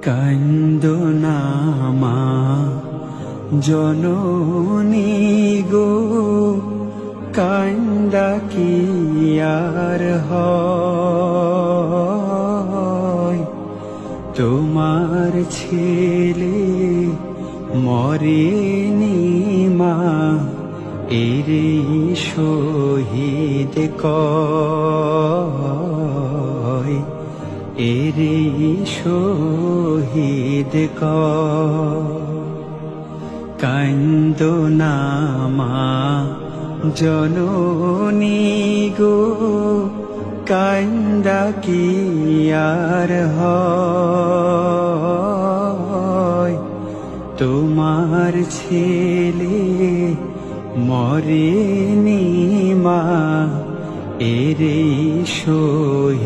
কান্দো না মা জননী গো, কান্দা কি আর হয়? তোমার ছেলে মরেনি মা, এরে শহীদ কয়, এরে শহীদ কয়। কান্দো না মা জননী গো, কান্দা কি আর হয়? তোমার ছেলে মরেনি মা, এরে শহীদ